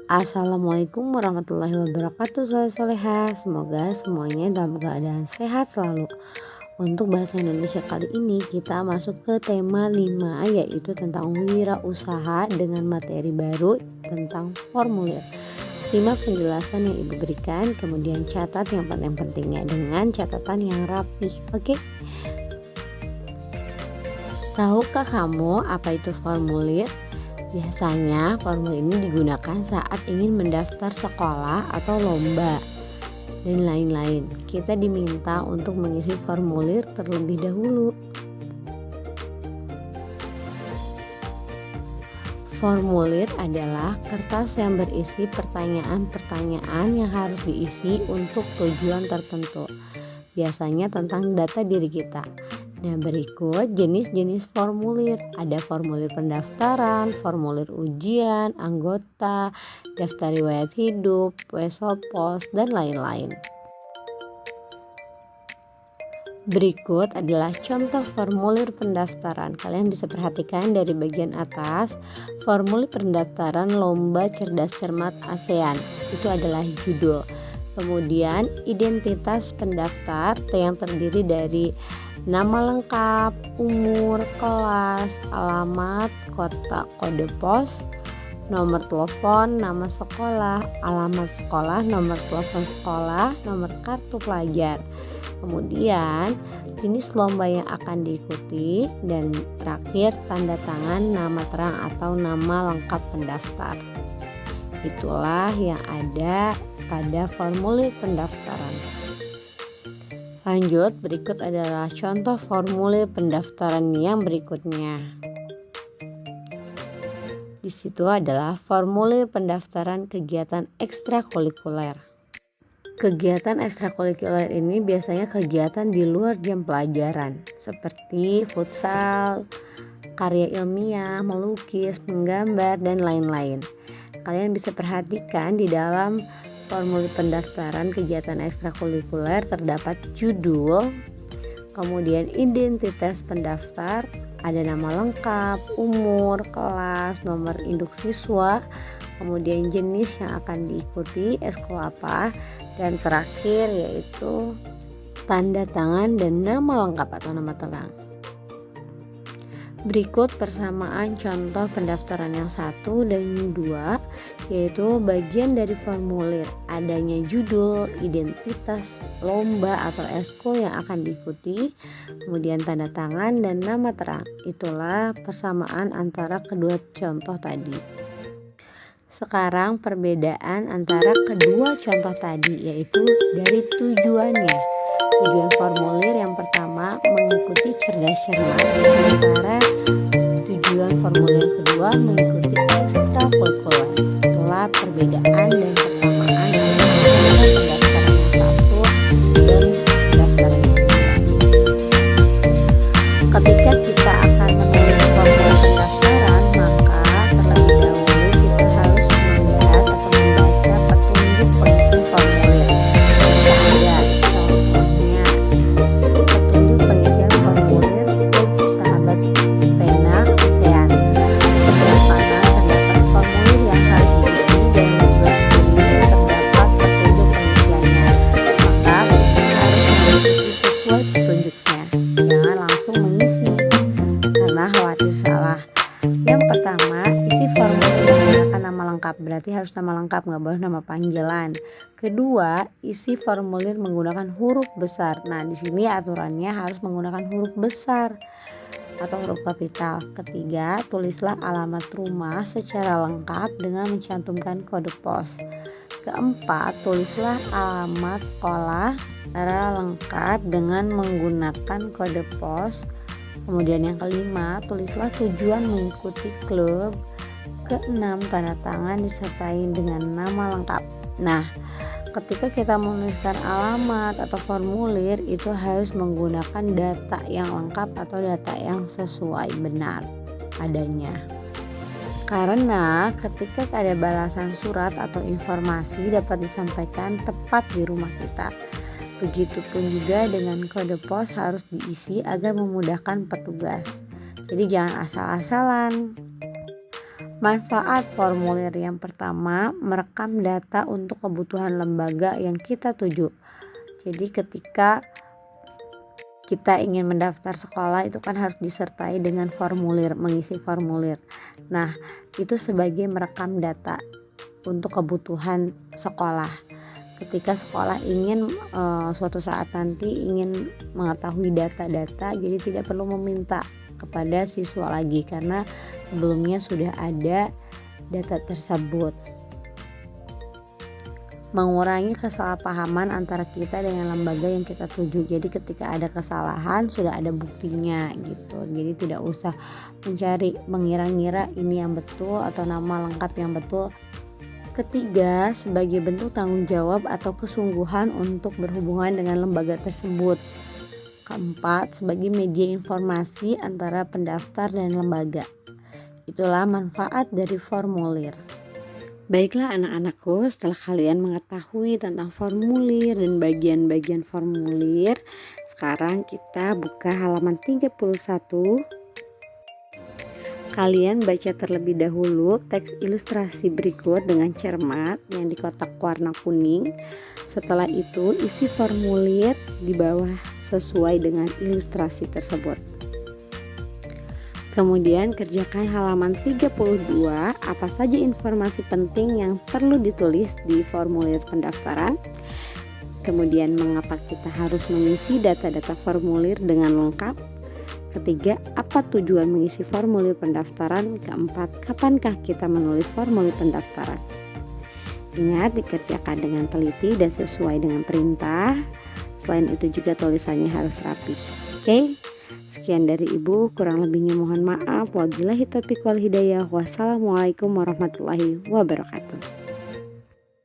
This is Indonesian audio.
Assalamualaikum warahmatullahi wabarakatuh, soleha. Semoga semuanya dalam keadaan sehat selalu. Untuk bahasa Indonesia kali ini kita masuk ke tema 5, yaitu tentang wirausaha dengan materi baru tentang formulir. Simak penjelasan yang Ibu berikan, kemudian catat yang paling pentingnya dengan catatan yang rapih. Oke? Tahukah kamu apa itu formulir? Biasanya formulir ini digunakan saat ingin mendaftar sekolah atau lomba dan lain-lain. Kita diminta untuk mengisi formulir terlebih dahulu. Formulir adalah kertas yang berisi pertanyaan-pertanyaan yang harus diisi untuk tujuan tertentu. Biasanya tentang data diri kita. Nah, berikut jenis-jenis formulir. Ada formulir pendaftaran, formulir ujian, anggota, daftar riwayat hidup, wesel pos, dan lain-lain. Berikut adalah contoh formulir pendaftaran. Kalian bisa perhatikan dari bagian atas, formulir pendaftaran Lomba Cerdas Cermat ASEAN. Itu adalah judul. Kemudian identitas pendaftar yang terdiri dari nama lengkap, umur, kelas, alamat, kota, kode pos, nomor telepon, nama sekolah, alamat sekolah, nomor telepon sekolah, nomor kartu pelajar. Kemudian jenis lomba yang akan diikuti, dan terakhir tanda tangan nama terang atau nama lengkap pendaftar. Itulah yang ada pada formulir pendaftaran. Lanjut, berikut adalah contoh formulir pendaftaran yang berikutnya. Di situ adalah formulir pendaftaran kegiatan ekstrakurikuler. Kegiatan ekstrakurikuler ini biasanya kegiatan di luar jam pelajaran, seperti futsal, karya ilmiah, melukis, menggambar, dan lain-lain. Kalian bisa perhatikan di dalam formulir pendaftaran kegiatan ekstrakurikuler terdapat judul, kemudian identitas pendaftar, ada nama lengkap, umur, kelas, nomor induk siswa, kemudian jenis yang akan diikuti, ekskul apa, dan terakhir yaitu tanda tangan dan nama lengkap atau nama terang. Berikut persamaan contoh pendaftaran yang 1 dan 2, yaitu bagian dari formulir adanya judul, identitas lomba atau ekskul yang akan diikuti, kemudian tanda tangan dan nama terang. Itulah persamaan antara kedua contoh tadi. Sekarang perbedaan antara kedua contoh tadi, yaitu dari tujuannya. Tujuan formulir yang pertama mengikuti cerdas cermat, sementara tujuan formulir yang kedua mengikuti ekstrakurikuler. Itulah perbedaan dan persamaan antara pendaftaran yang 1 dan pendaftaran yang 2. Ketika kita akan menulis formulir pendaftaran, maka terlebih dahulu kita harus melihat atau membaca petunjuk pengisi formulir. Ada contohnya petunjuk pengisian formulir untuk sahabat pena ASEAN. Sebelah kanan terdapat formulir yang harus diisi dan di sebelah kiri terdapat petunjuk pengisiannya. Maka kita harus mengikuti sesuai petunjuknya. Jangan langsung mengisi karena khawatir salah. Yang pertama, isi formulir menggunakan nama lengkap, berarti harus nama lengkap, nggak boleh nama panggilan. Kedua, isi formulir menggunakan huruf besar. Nah, di sini aturannya harus menggunakan huruf besar atau huruf kapital. Ketiga, tulislah alamat rumah secara lengkap dengan mencantumkan kode pos. Keempat, tulislah alamat sekolah secara lengkap dengan menggunakan kode pos. Kemudian yang kelima, tulislah tujuan mengikuti klub. Keenam, tanda tangan disertai dengan nama lengkap. Nah, ketika kita menuliskan alamat atau formulir, itu harus menggunakan data yang lengkap atau data yang sesuai benar adanya. Karena ketika ada balasan surat atau informasi dapat disampaikan tepat di rumah kita. Begitupun juga dengan kode pos harus diisi agar memudahkan petugas. Jadi jangan asal-asalan. Manfaat formulir yang pertama, merekam data untuk kebutuhan lembaga yang kita tuju. Jadi ketika kita ingin mendaftar sekolah itu kan harus disertai dengan formulir, mengisi formulir. Nah, itu sebagai merekam data untuk kebutuhan sekolah. Ketika sekolah ingin suatu saat nanti ingin mengetahui data-data, jadi tidak perlu meminta kepada siswa lagi karena sebelumnya sudah ada data tersebut. Mengurangi kesalahpahaman antara kita dengan lembaga yang kita tuju. Jadi ketika ada kesalahan sudah ada buktinya gitu. Jadi tidak usah mengira-ngira ini yang betul atau nama lengkap yang betul. Ketiga, sebagai bentuk tanggung jawab atau kesungguhan untuk berhubungan dengan lembaga tersebut. Keempat, sebagai media informasi antara pendaftar dan lembaga. Itulah manfaat dari formulir. Baiklah anak-anakku, setelah kalian mengetahui tentang formulir dan bagian-bagian formulir, sekarang kita buka halaman 31. Kalian baca terlebih dahulu teks ilustrasi berikut dengan cermat yang di kotak warna kuning. Setelah itu isi formulir di bawah sesuai dengan ilustrasi tersebut. Kemudian kerjakan halaman 32, apa saja informasi penting yang perlu ditulis di formulir pendaftaran. Kemudian mengapa kita harus mengisi data-data formulir dengan lengkap. Ketiga, apa tujuan mengisi formulir pendaftaran. Keempat, kapankah kita menulis formulir pendaftaran. Ingat dikerjakan dengan teliti dan sesuai dengan perintah. Selain itu juga tulisannya harus rapi. Oke? Sekian dari Ibu, kurang lebihnya mohon maaf. Wabillahi taufiq wal hidayah. Wassalamualaikum warahmatullahi wabarakatuh.